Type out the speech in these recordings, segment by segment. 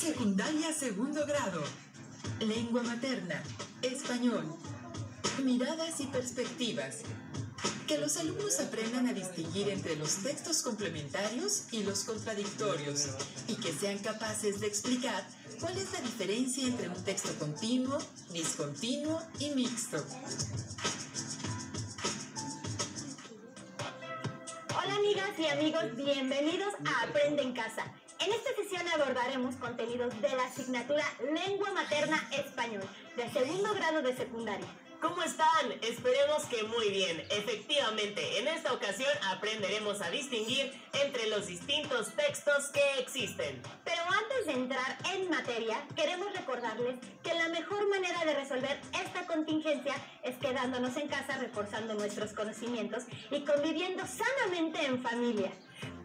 Secundaria segundo grado. Lengua materna. Español. Miradas y perspectivas. Que los alumnos aprendan a distinguir entre los textos complementarios y los contradictorios y que sean capaces de explicar cuál es la diferencia entre un texto continuo, discontinuo y mixto. Hola amigas y amigos, bienvenidos a Aprende en Casa. En esta sesión abordaremos contenidos de la asignatura Lengua Materna Español, de segundo grado de secundaria. ¿Cómo están? Esperemos que muy bien. Efectivamente, en esta ocasión aprenderemos a distinguir entre los distintos textos que existen. Pero antes de entrar en materia, queremos recordarles que la mejor manera de resolver esta contingencia es quedándonos en casa, reforzando nuestros conocimientos y conviviendo sanamente en familia.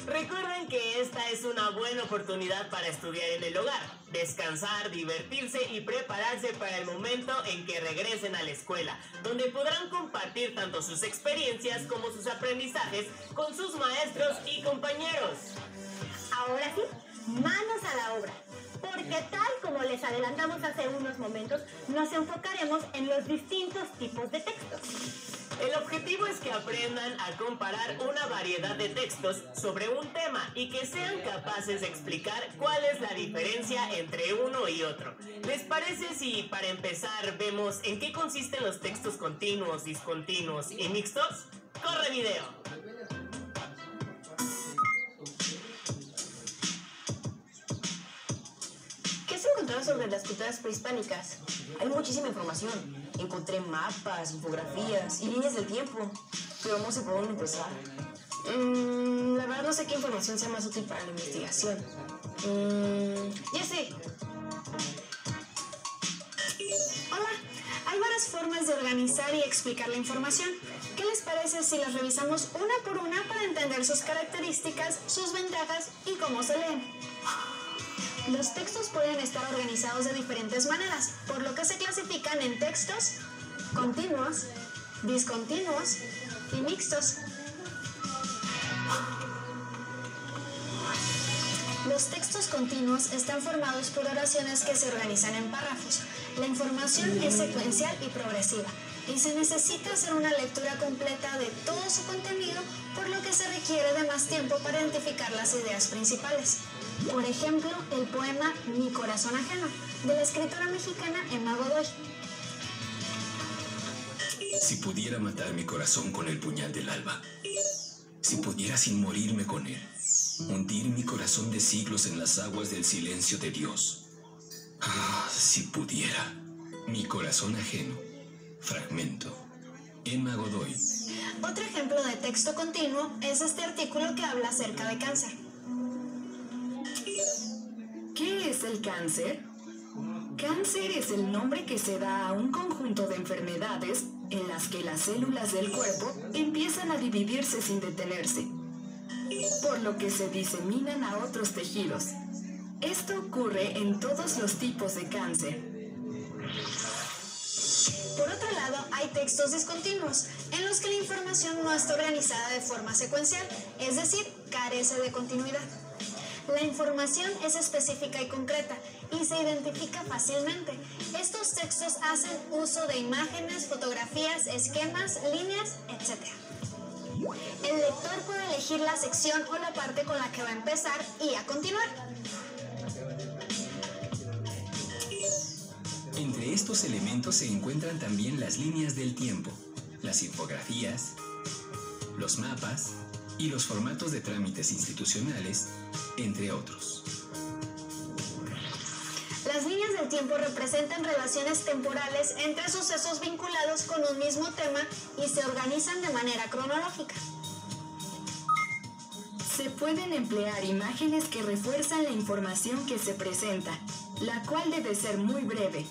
Recuerden que esta es una buena oportunidad para estudiar en el hogar, descansar, divertirse y prepararse para el momento en que regresen a la escuela, donde podrán compartir tanto sus experiencias como sus aprendizajes con sus maestros y compañeros. Ahora sí, manos a la obra, porque tal como les adelantamos hace unos momentos, nos enfocaremos en los distintos tipos de textos. El objetivo es que aprendan a comparar una variedad de textos sobre un tema y que sean capaces de explicar cuál es la diferencia entre uno y otro. ¿Les parece si para empezar vemos en qué consisten los textos continuos, discontinuos y mixtos? ¡Corre video! ¿Qué se encontraba sobre las culturas prehispánicas? Hay muchísima información. Encontré mapas, infografías y líneas del tiempo. Pero no sé por dónde empezar. La verdad no sé qué información sea más útil para la investigación. Ya sé. Hola, hay varias formas de organizar y explicar la información. ¿Qué les parece si las revisamos una por una para entender sus características, sus ventajas y cómo se leen? Los textos pueden estar organizados de diferentes maneras, por lo que se clasifican en textos continuos, discontinuos y mixtos. Los textos continuos están formados por oraciones que se organizan en párrafos. La información es secuencial y progresiva, y se necesita hacer una lectura completa de todo su contenido, por lo que se requiere de más tiempo para identificar las ideas principales. Por ejemplo, el poema Mi corazón ajeno, de la escritora mexicana Emma Godoy. Si pudiera matar mi corazón con el puñal del alba, si pudiera sin morirme con él, hundir mi corazón de siglos en las aguas del silencio de Dios. Ah, si pudiera. Mi corazón ajeno. Fragmento. Emma Godoy. Otro ejemplo de texto continuo es este artículo que habla acerca de cáncer. ¿Qué es el cáncer? Cáncer es el nombre que se da a un conjunto de enfermedades en las que las células del cuerpo empiezan a dividirse sin detenerse, por lo que se diseminan a otros tejidos. Esto ocurre en todos los tipos de cáncer. Por otro lado, hay textos discontinuos, en los que la información no está organizada de forma secuencial, es decir, carece de continuidad. La información es específica y concreta y se identifica fácilmente. Estos textos hacen uso de imágenes, fotografías, esquemas, líneas, etc. El lector puede elegir la sección o la parte con la que va a empezar y a continuar. Entre estos elementos se encuentran también las líneas del tiempo, las infografías, los mapas y los formatos de trámites institucionales, entre otros. Las líneas del tiempo representan relaciones temporales entre sucesos vinculados con un mismo tema y se organizan de manera cronológica. Se pueden emplear imágenes que refuerzan la información que se presenta, la cual debe ser muy breve.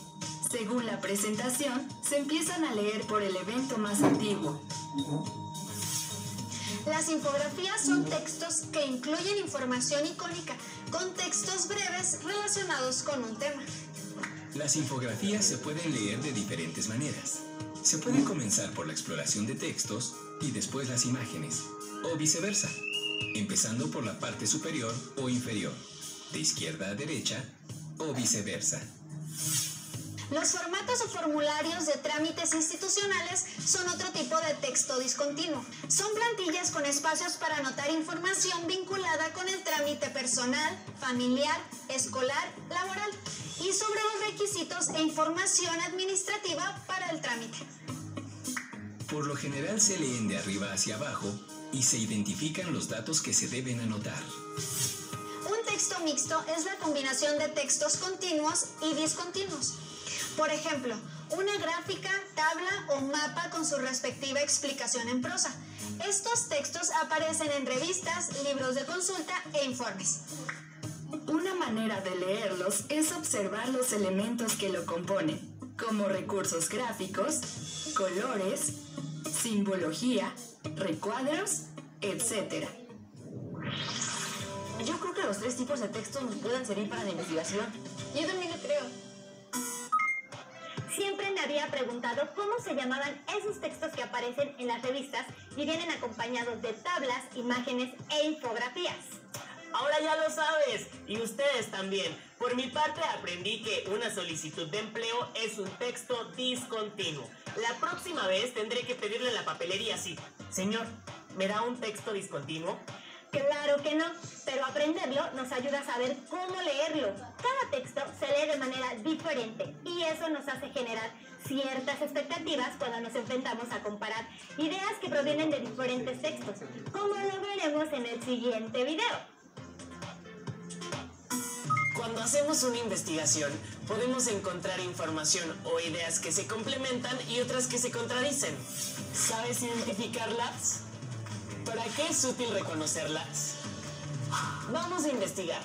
Según la presentación, se empiezan a leer por el evento más antiguo. Las infografías son textos que incluyen información icónica con textos breves relacionados con un tema. Las infografías se pueden leer de diferentes maneras. Se puede comenzar por la exploración de textos y después las imágenes, o viceversa, empezando por la parte superior o inferior, de izquierda a derecha o viceversa. Los formatos o formularios de trámites institucionales son otro tipo de texto discontinuo. Son plantillas con espacios para anotar información vinculada con el trámite personal, familiar, escolar, laboral y sobre los requisitos e información administrativa para el trámite. Por lo general se leen de arriba hacia abajo y se identifican los datos que se deben anotar. Un texto mixto es la combinación de textos continuos y discontinuos. Por ejemplo, una gráfica, tabla o mapa con su respectiva explicación en prosa. Estos textos aparecen en revistas, libros de consulta e informes. Una manera de leerlos es observar los elementos que lo componen, como recursos gráficos, colores, simbología, recuadros, etc. Yo creo que los 3 tipos de textos nos pueden servir para la investigación. Yo también lo creo. Siempre me había preguntado cómo se llamaban esos textos que aparecen en las revistas y vienen acompañados de tablas, imágenes e infografías. Ahora ya lo sabes, y ustedes también. Por mi parte aprendí que una solicitud de empleo es un texto discontinuo. La próxima vez tendré que pedirle a la papelería así: señor, ¿me da un texto discontinuo? Claro que no, pero aprenderlo nos ayuda a saber cómo leerlo. Cada texto se lee de manera diferente y eso nos hace generar ciertas expectativas cuando nos enfrentamos a comparar ideas que provienen de diferentes textos, como lo veremos en el siguiente video. Cuando hacemos una investigación, podemos encontrar información o ideas que se complementan y otras que se contradicen. ¿Sabes identificarlas? ¿Para qué es útil reconocerlas? Vamos a investigar.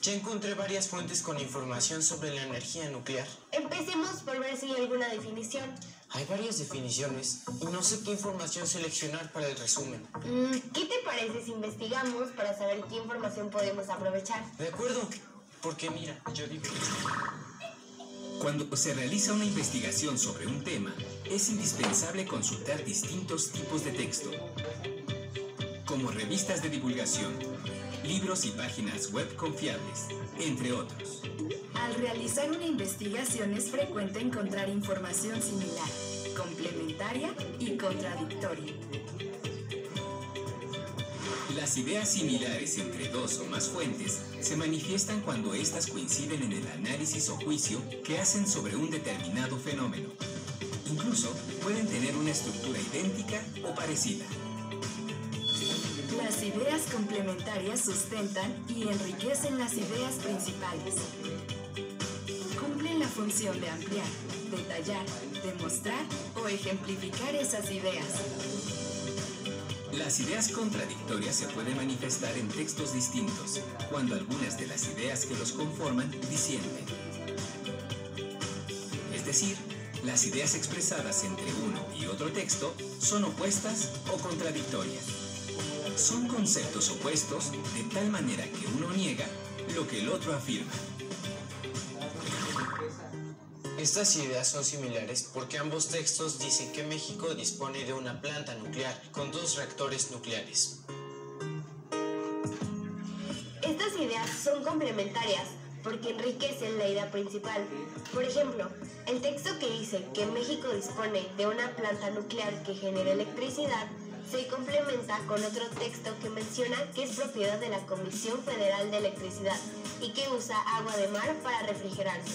Ya encontré varias fuentes con información sobre la energía nuclear. Empecemos por ver si hay alguna definición. Hay varias definiciones y no sé qué información seleccionar para el resumen. ¿Qué te parece si investigamos para saber qué información podemos aprovechar? De acuerdo, porque mira, yo digo... Cuando se realiza una investigación sobre un tema, es indispensable consultar distintos tipos de texto, como revistas de divulgación, libros y páginas web confiables, entre otros. Al realizar una investigación es frecuente encontrar información similar, complementaria y contradictoria. Las ideas similares entre 2 o más fuentes se manifiestan cuando éstas coinciden en el análisis o juicio que hacen sobre un determinado fenómeno. Incluso pueden tener una estructura idéntica o parecida. Las ideas complementarias sustentan y enriquecen las ideas principales. Cumplen la función de ampliar, detallar, demostrar o ejemplificar esas ideas. Las ideas contradictorias se pueden manifestar en textos distintos, cuando algunas de las ideas que los conforman disienten. Es decir, las ideas expresadas entre uno y otro texto son opuestas o contradictorias. Son conceptos opuestos de tal manera que uno niega lo que el otro afirma. Estas ideas son similares porque ambos textos dicen que México dispone de una planta nuclear con 2 reactores nucleares. Estas ideas son complementarias porque enriquecen la idea principal. Por ejemplo, el texto que dice que México dispone de una planta nuclear que genera electricidad se complementa con otro texto que menciona que es propiedad de la Comisión Federal de Electricidad y que usa agua de mar para refrigerarse.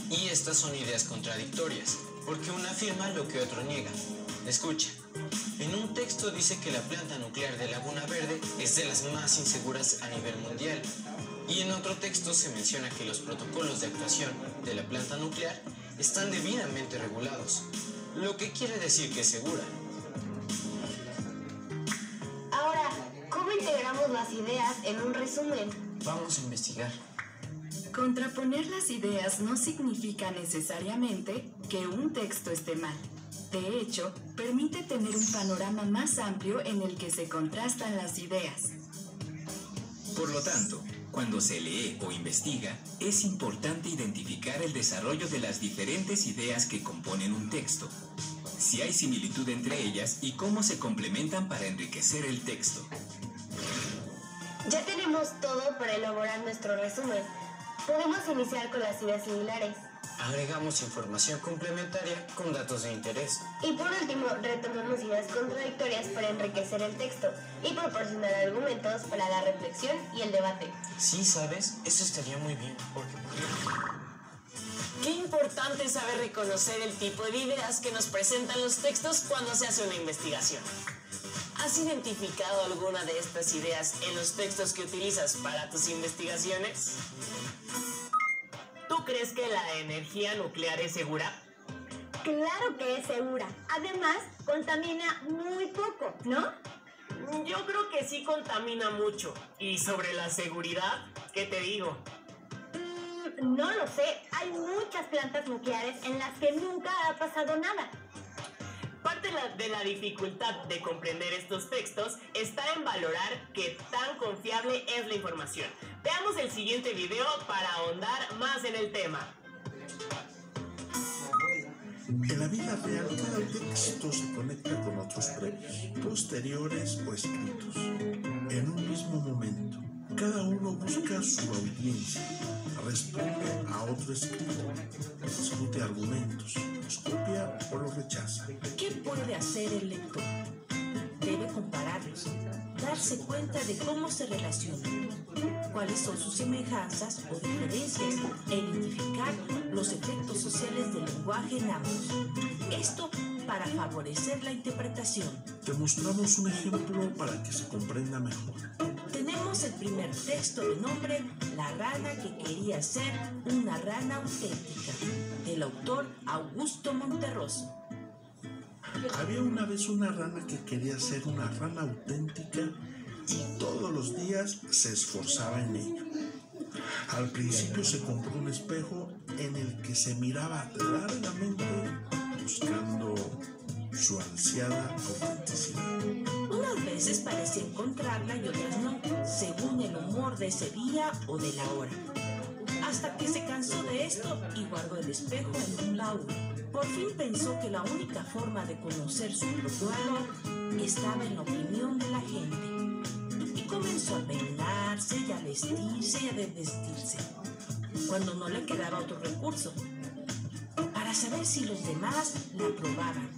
Y estas son ideas contradictorias, porque uno afirma lo que otro niega. Escucha, en un texto dice que la planta nuclear de Laguna Verde es de las más inseguras a nivel mundial, y en otro texto se menciona que los protocolos de actuación de la planta nuclear están debidamente regulados, lo que quiere decir que es segura. Ahora, ¿cómo integramos las ideas en un resumen? Vamos a investigar. Contraponer las ideas no significa necesariamente que un texto esté mal. De hecho, permite tener un panorama más amplio en el que se contrastan las ideas. Por lo tanto, cuando se lee o investiga, es importante identificar el desarrollo de las diferentes ideas que componen un texto. si hay similitud entre ellas y cómo se complementan para enriquecer el texto. Ya tenemos todo para elaborar nuestro resumen. Podemos iniciar con las ideas similares. Agregamos información complementaria con datos de interés. Y por último, retomamos ideas contradictorias para enriquecer el texto y proporcionar argumentos para la reflexión y el debate. Sí, ¿sabes? Eso estaría muy bien, porque... Qué importante es saber reconocer el tipo de ideas que nos presentan los textos cuando se hace una investigación. ¿Has identificado alguna de estas ideas en los textos que utilizas para tus investigaciones? ¿Tú crees que la energía nuclear es segura? Claro que es segura. Además, contamina muy poco, ¿no? Yo creo que sí contamina mucho. ¿Y sobre la seguridad? ¿Qué te digo? No lo sé. Hay muchas plantas nucleares en las que nunca ha pasado nada. Parte de la dificultad de comprender estos textos está en valorar qué tan confiable es la información. Veamos el siguiente video para ahondar más en el tema. En la vida real, cada texto se conecta con otros previos, posteriores o escritos. En un mismo momento, cada uno busca su audiencia, responde a otro escrito, discute argumentos, los copia o los rechaza. ¿Qué puede hacer el lector? Debe compararlos, darse cuenta de cómo se relacionan, cuáles son sus semejanzas o diferencias e identificar los efectos sociales del lenguaje en ambos. Esto para favorecer la interpretación. Te mostramos un ejemplo para que se comprenda mejor. Tenemos el primer texto de nombre La rana que quería ser una rana auténtica, del autor Augusto Monterroso. Había una vez una rana que quería ser una rana auténtica y todos los días se esforzaba en ello. Al principio se compró un espejo en el que se miraba largamente buscando su ansiada autenticidad. Unas veces parecía encontrarla y otras no, según el humor de ese día o de la hora. Hasta que se cansó de esto y guardó el espejo en un baúl. Por fin pensó que la única forma de conocer su propio valor estaba en la opinión de la gente. Y comenzó a peinarse y a vestirse y a desvestirse, cuando no le quedaba otro recurso, para saber si los demás la aprobaban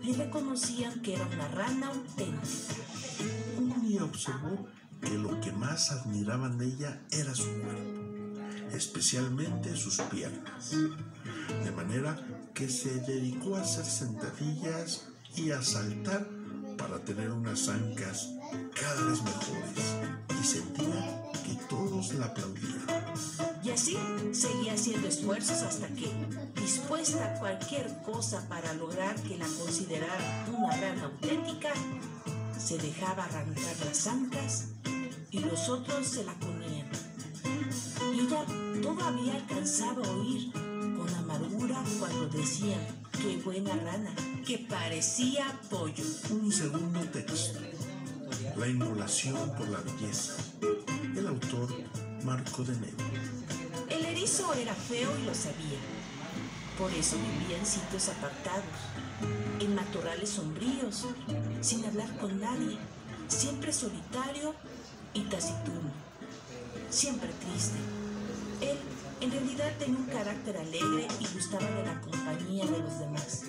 y reconocían que era una rana auténtica. Un día observó que lo que más admiraban de ella era su cuerpo, especialmente sus piernas, de manera que se dedicó a hacer sentadillas y a saltar para tener unas ancas cada vez mejores, y sentía que todos la aplaudían. Y así seguía haciendo esfuerzos hasta que, dispuesta a cualquier cosa para lograr que la consideraran una rana auténtica, se dejaba arrancar las ancas y los otros se la ponían. Y ella todavía alcanzaba a oír con amargura cuando decían: ¡qué buena rana! Que parecía pollo. Un segundo texto. La inmolación por la belleza. El autor Marco de Neve. El erizo era feo y lo sabía. Por eso vivía en sitios apartados, en matorrales sombríos, sin hablar con nadie, siempre solitario y taciturno, siempre triste. Él, en realidad, tenía un carácter alegre y gustaba de la compañía de los demás.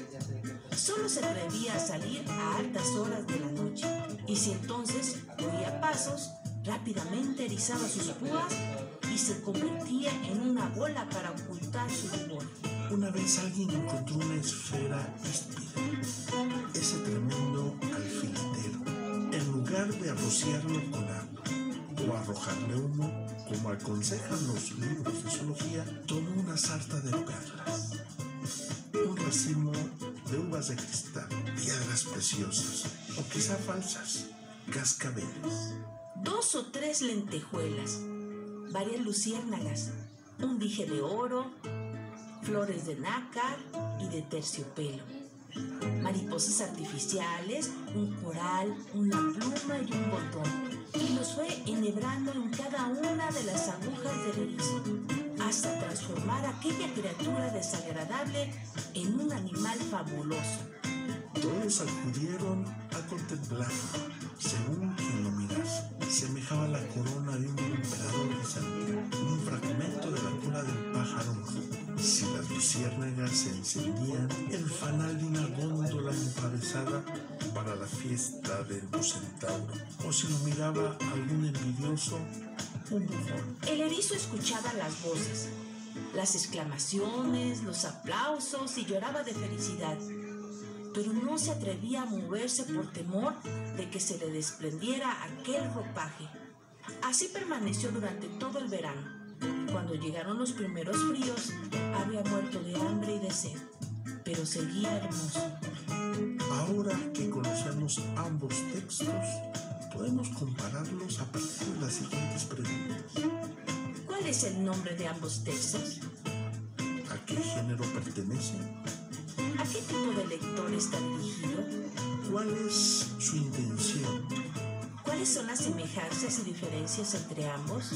Solo se atrevía a salir a altas horas de la noche, y si entonces oía pasos, rápidamente erizaba sus púas y se convertía en una bola para ocultar su rubor. Una vez alguien encontró una esfera híspida, ese tremendo alfiletero. En lugar de rociarlo con agua o arrojarle humo, como aconsejan los libros de zoología, tomó una sarta de perlas, un racimo de uvas de cristal, piedras preciosas o quizá falsas, cascabeles, 2 o 3 lentejuelas, varias luciérnagas, un dije de oro, flores de nácar y de terciopelo, mariposas artificiales, un coral, una pluma y un botón. Y los fue enhebrando en cada una de las agujas del erizo, hasta transformar a aquella criatura desagradable en un animal fabuloso. Todos acudieron a contemplarlo, según quien lo mirase. Semejaba la corona de un emperador bizantino, un fragmento de la cola del pájaro. Si las luciérnagas se encendían, el fanal de una góndola encabezada para la fiesta del Bucentauro, o si lo miraba algún envidioso, un bufón. El erizo escuchaba las voces, las exclamaciones, los aplausos y lloraba de felicidad, pero no se atrevía a moverse por temor de que se le desprendiera aquel ropaje. Así permaneció durante todo el verano. Cuando llegaron los primeros fríos, había muerto de hambre y de sed, pero seguía hermoso. Ahora que conocemos ambos textos, podemos compararlos a partir de las siguientes preguntas. ¿Cuál es el nombre de ambos textos? ¿A qué género pertenecen? ¿A qué tipo de lector está dirigido? ¿Cuál es su intención? ¿Cuáles son las semejanzas y diferencias entre ambos?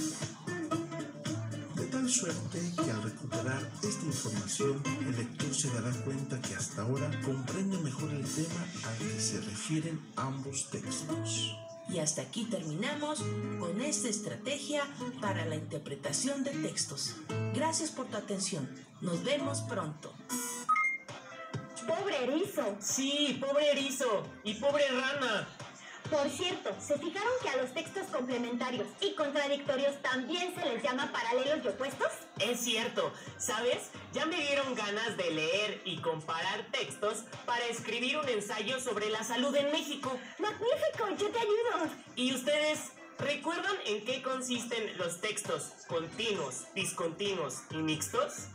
De tal suerte que al recuperar esta información, el lector se dará cuenta que hasta ahora comprende mejor el tema al que se refieren ambos textos. Y hasta aquí terminamos con esta estrategia para la interpretación de textos. Gracias por tu atención. Nos vemos pronto. ¡Pobre erizo! Sí, pobre erizo y pobre rana. Por cierto, ¿se fijaron que a los textos complementarios y contradictorios también se les llama paralelos y opuestos? Es cierto, ¿sabes? Ya me dieron ganas de leer y comparar textos para escribir un ensayo sobre la salud en México. ¡Magnífico! ¡Yo te ayudo! ¿Y ustedes recuerdan en qué consisten los textos continuos, discontinuos y mixtos?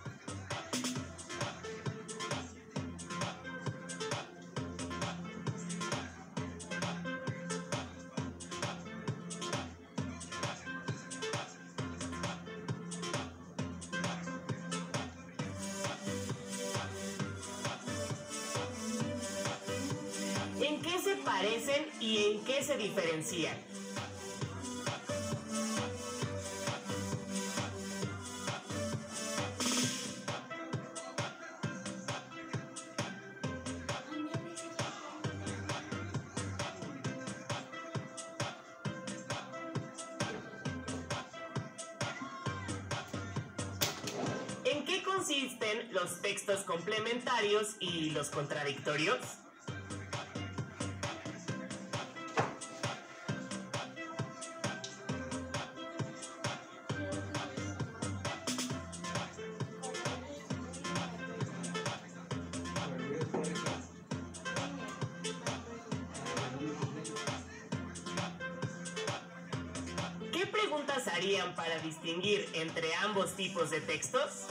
¿En qué se parecen y en qué se diferencian? ¿En qué consisten los textos complementarios y los contradictorios? ¿Qué preguntas harían para distinguir entre ambos tipos de textos?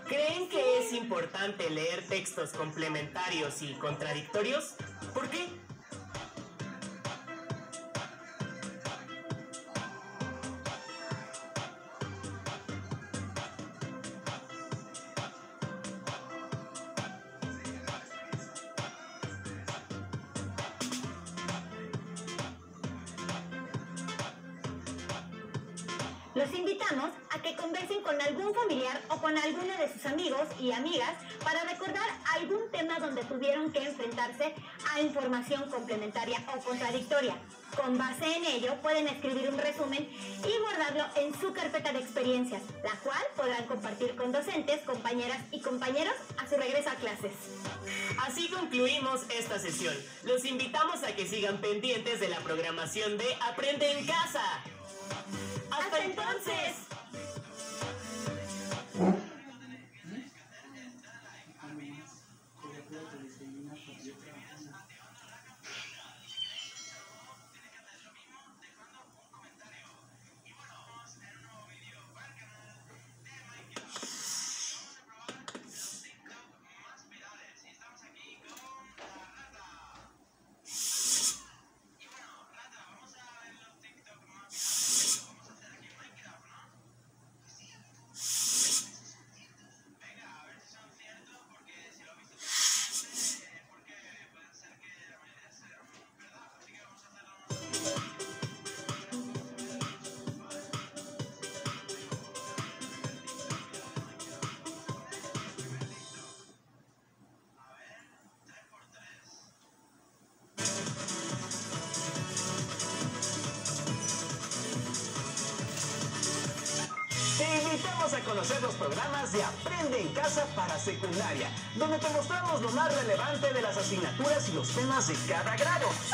¿Creen que es importante leer textos complementarios y contradictorios? ¿Por qué? Los invitamos a que conversen con algún familiar o con alguno de sus amigos y amigas para recordar algún tema donde tuvieron que enfrentarse a información complementaria o contradictoria. Con base en ello, pueden escribir un resumen y guardarlo en su carpeta de experiencias, la cual podrán compartir con docentes, compañeras y compañeros a su regreso a clases. Así concluimos esta sesión. Los invitamos a que sigan pendientes de la programación de Aprende en Casa. ¡Hasta entonces! invitamos a conocer los programas de Aprende en Casa para secundaria, donde te mostramos lo más relevante de las asignaturas y los temas de cada grado.